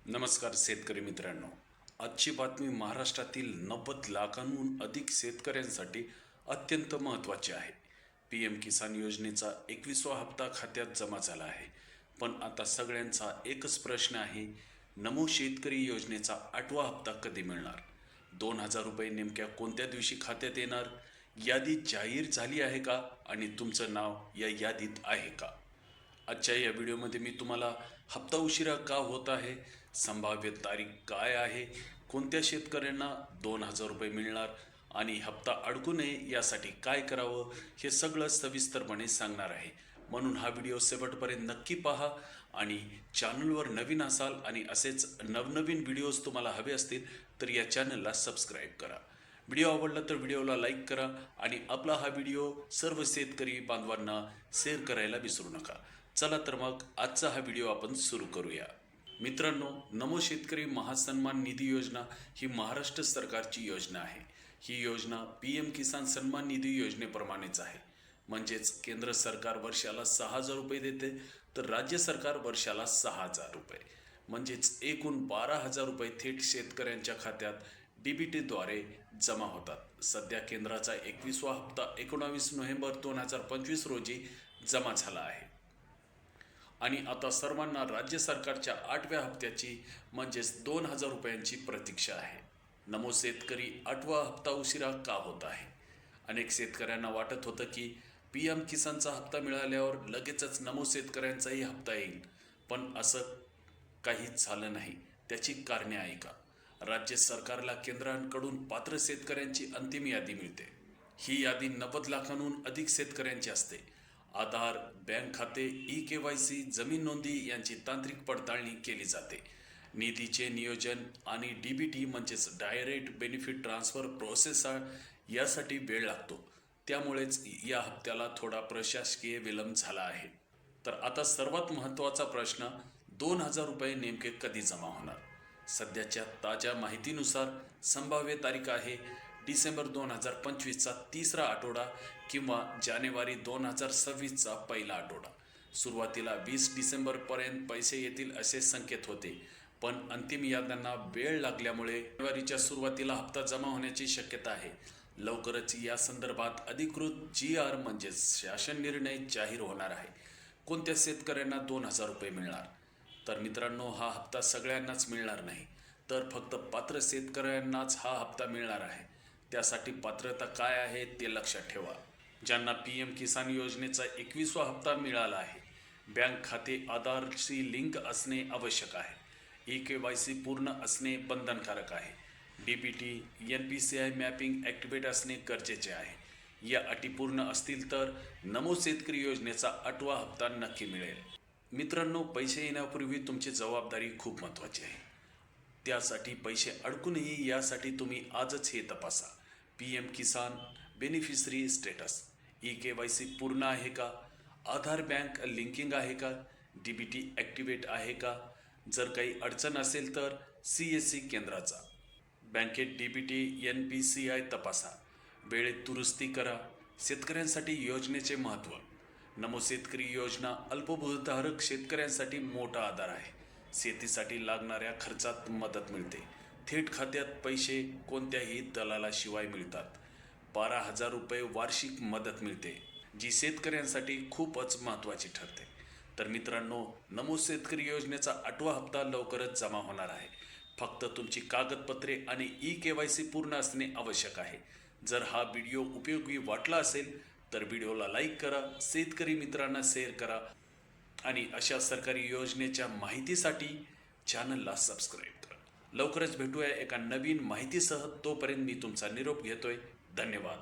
नमस्कार शेतकरी मित्रांनो. आजची बातमी महाराष्ट्रातील 90 लाखांहून अधिक शेतकऱ्यांसाठी अत्यंत महत्त्वाची आहे. पी एम किसान योजनेचा 21वा हप्ता खात्यात जमा झाला आहे. पण आता सगळ्यांचा एकच प्रश्न आहे, नमो शेतकरी योजनेचा 8वा हप्ता कधी मिळणार? 2,000 रुपये नेमक्या कोणत्या दिवशी खात्यात येणार? यादी जाहीर झाली आहे का आणि तुमचं नाव या यादीत आहे का? आजच्या या व्हिडिओमध्ये मी तुम्हाला हप्ता उशिरा का होत आहे, संभाव्य तारीख काय आहे, कोणत्या शेतकऱ्यांना 2,000 रुपये मिळणार आणि हप्ता अडकू नये यासाठी काय करावं हे सगळं सविस्तरपणे सांगणार आहे. म्हणून हा व्हिडिओ शेवटपर्यंत नक्की पहा आणि चॅनलवर नवीन असाल आणि असेच नवनवीन व्हिडिओज तुम्हाला हवे असतील तर या चॅनलला सबस्क्राईब करा. व्हिडिओ आवडला तर व्हिडिओला लाईक करा आणि आपला हा व्हिडिओ सर्व शेतकरी बांधवांना शेअर करायला विसरू नका. चला तर मग आजचा हा व्हिडिओ आपण सुरू करूया. मित्रांनो, नमो शेतकरी महासन्मान निधी योजना ही महाराष्ट्र सरकारची योजना आहे. ही योजना पी एम किसान सन्मान निधी योजनेप्रमाणेच आहे. म्हणजेच केंद्र सरकार वर्षाला 6,000 रुपये देते तर राज्य सरकार वर्षाला 6,000 रुपये म्हणजेच एकूण 12,000 रुपये थेट शेतकऱ्यांच्या खात्यात DBTद्वारे जमा होतात. सध्या केंद्राचा 21वा हप्ता 19 नोव्हेंबर 2025 रोजी जमा झाला आहे आणि आता सर्वांना राज्य सरकारच्या 8व्या हप्त्याची म्हणजेच 2,000 रुपयांची प्रतीक्षा आहे. नमो शेतकरी 8वा हप्ता उशिरा का होत आहे? अनेक शेतकऱ्यांना वाटत होतं की पी एम किसानचा हप्ता मिळाल्यावर लगेचच नमो शेतकऱ्यांचाही हप्ता येईल, पण असं काहीच झालं नाही. त्याची कारणे ऐका. राज्य सरकारला केंद्राकडून पात्र शेतकऱ्यांची अंतिम यादी मिळते. ही यादी 90 लाखांहून अधिक शेतकऱ्यांची असते. आधार, बँक खाते, KYC, जमीन नोंदी यांची तांत्रिक पडताळणी केली जाते. निधीचे नियोजन आणि DBT म्हणजेच डायरेक्ट बेनिफिट ट्रान्सफर प्रोसेस यासाठी वेळ लागतो. त्यामुळेच या हप्त्याला थोडा प्रशासकीय विलंब झाला आहे. तर आता सर्वात महत्त्वाचा प्रश्न, 2,000 रुपये नेमके कधी जमा होणार? सध्याच्या ताज्या माहितीनुसार संभाव्य तारीख आहे डिसेंबर 2025चा तिसरा आठवडा किंवा जानेवारी 2026चा पहिला आठवडा. सुरुवातीला 20 डिसेंबरपर्यंत पैसे येतील असे संकेत होते, पण अंतिम याद्यांना वेळ लागल्यामुळे जानेवारीच्या सुरुवातीला हप्ता जमा होण्याची शक्यता आहे. लवकरच या संदर्भात अधिकृत GR म्हणजेच शासन निर्णय जाहीर होणार आहे. कोणत्या शेतकऱ्यांना 2,000 रुपये मिळणार? तर मित्रांनो, हा हप्ता सगळ्यांनाच मिळणार नाही, तर फक्त पात्र शेतकऱ्यांनाच हा हप्ता मिळणार आहे. त्यासाठी पात्रता काय आहे ते लक्षात ठेवा. ज्यांना पी एम किसान योजनेचा 21वा हप्ता मिळाला आहे, बँक खाते आधारशी लिंक असणे आवश्यक आहे. KYC पूर्ण असणे बंधनकारक आहे. DBT, NPCI मॅपिंग ॲक्टिवेट असणे गरजेचे आहे. या अटी पूर्ण असतील तर नमो शेतकरी योजनेचा 8वा हप्ता नक्की मिळेल. मित्रांनो, पैसे येण्यापूर्वी तुमची जबाबदारी खूप महत्त्वाची आहे. त्यासाठी पैसे अडकू नये यासाठी तुम्ही आजच हे तपासा. पी एम किसान बेनिफिशरी स्टेटस, KYC पूर्ण आहे का? आधार बँक लिंकिंग आहे का? DBT ॲक्टिवेट आहे का? जर काही अडचण असेल तर CSC केंद्राचा, बँकेत DBT NPCI तपासा. वेळेत दुरुस्ती करा. शेतकऱ्यांसाठी योजनेचे महत्त्व. नमो शेतकरी योजना अल्पभूधारक शेतकऱ्यांसाठी मोठा आधार आहे. शेतीसाठी लागणाऱ्या खर्चात मदत मिळते. थेट खात्यात पैसे कोणत्याही दलालाशिवाय मिळतात. 12,000 रुपये वार्षिक मदत मिळते, जी शेतकऱ्यांसाठी खूपच महत्त्वाची ठरते. तर मित्रांनो, नमो शेतकरी योजनेचा 8वा हप्ता लवकरच जमा होणार आहे. फक्त तुमची कागदपत्रे आणि KYC पूर्ण असणे आवश्यक आहे. जर हा व्हिडिओ उपयोगी वाटला असेल तर व्हिडिओला लाईक करा, शेतकरी मित्रांना शेअर करा आणि अशा सरकारी योजनेच्या माहितीसाठी चॅनलला सबस्क्राईब करा. लवकरच भेटूया एका नवीन माहितीसह. तोपर्यंत मी तुमचा निरोप घेतोय. धन्यवाद.